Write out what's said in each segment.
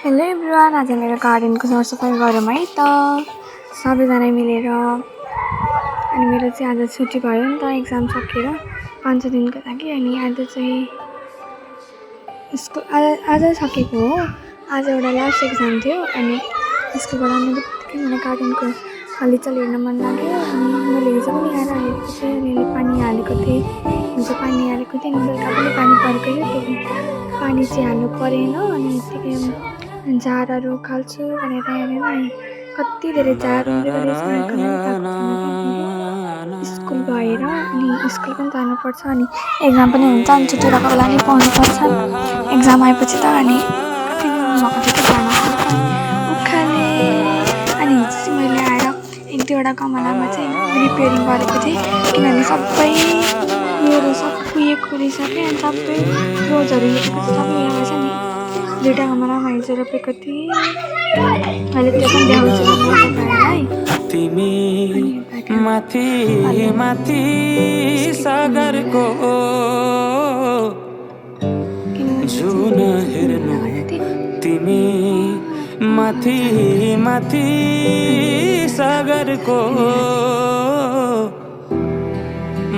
Hello everyone, आज मेरो गार्डनको सरसफाइ गरौँ है त सबैजना मिलेर। अनि मेरो चाहिँ आज छुट्टी भयो नि त, एक्जाम सकेर 5 दिनको लागि। अनि आज चाहिँ स्कुल आज सकेको हो। आज एउटा लास्ट एक्जाम थियो। अनि स्कुलबाट आउने बित्तिकै मलाई गार्डनको हलचल हेर्न मन लाग्यो। अनि मैले हिजो पनि आएर हेरेको थिएँ। अनि पानी हालेको थिएँ, हिजो पानी हालेको थिएँ। अनि बेलुका पनि पानी परेको थियो, त्यो पानी चाहिँ हाल्नु परेन। अनि यत्तिकै झारहरू उखाल्छु भनेर हेरेर कति धेरै झार स्कुल भएर। अनि स्कुल पनि जानुपर्छ, अनि एक्जाम पनि हुन्छ। अनि छुट्टी भएको बेला नि पढ्नुपर्छ। एक्जाम आएपछि त अनि उखाले। अनि हिजो चाहिँ मैले आएर एक दुईवटा गमलामा चाहिँ रिपेयरिङ गरेको थिएँ, किनभने सबै मेरो सब उयोको रिसके। अनि सबै रोजहरू हेरेको चाहिँ सबै उयो भएछ नि। 2टा गमलामा हिजो रोपेको थिएँ, अहिले त्यो पनि देखाउँछु तपाईँहरूलाई। तिमी माथि माथि सागरको जुन हेर्नु, तिमी माथि माथि सागरको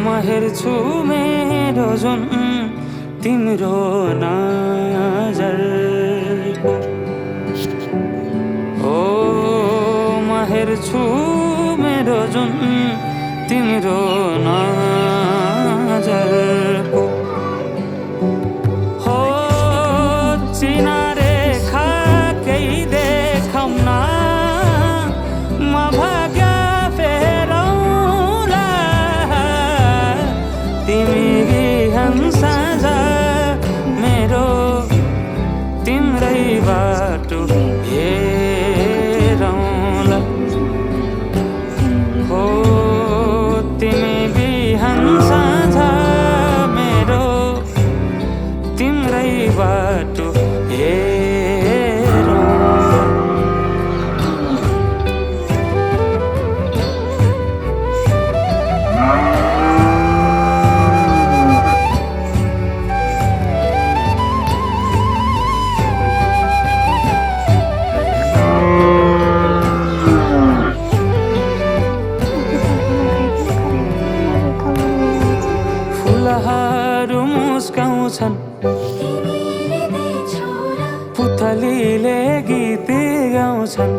म हेर्छु मेरो जुन तिम्रो नजरको। ओ म हेर्छु मेरो जुन तिम्रो नजरको। हो चिनारेखा केही देखाउन म भाग्य फेरौँला। तिमी बिहान साँझ मेरो तिम्रै बाटो हेरौँला। हो तिमी बिहान साँझ मेरो तिम्रै बाटो हेरौँला। फुलहरू मुस्काउँछन्, पुतलीले गीत गाउँछन्।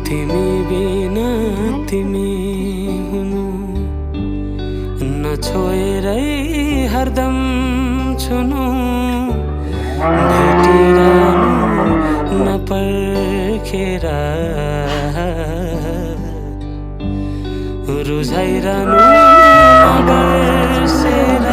तिमी बिना तिमी हुनु नछोएरै हरदम छुनु। भेटिरहनु नपर्खेर रुझाइरहनु नबिर्सेर।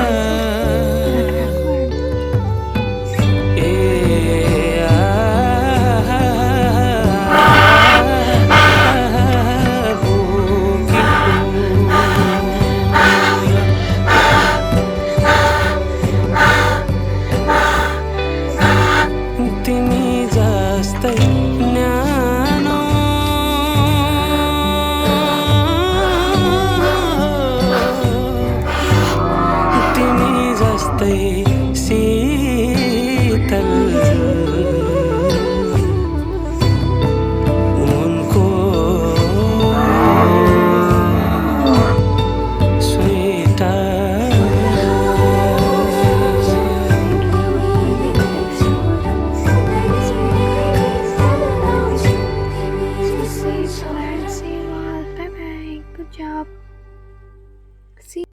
तिमी जस्तै न्यानो तिमी जस्तै शीतल उनको Bye bye. Good job. C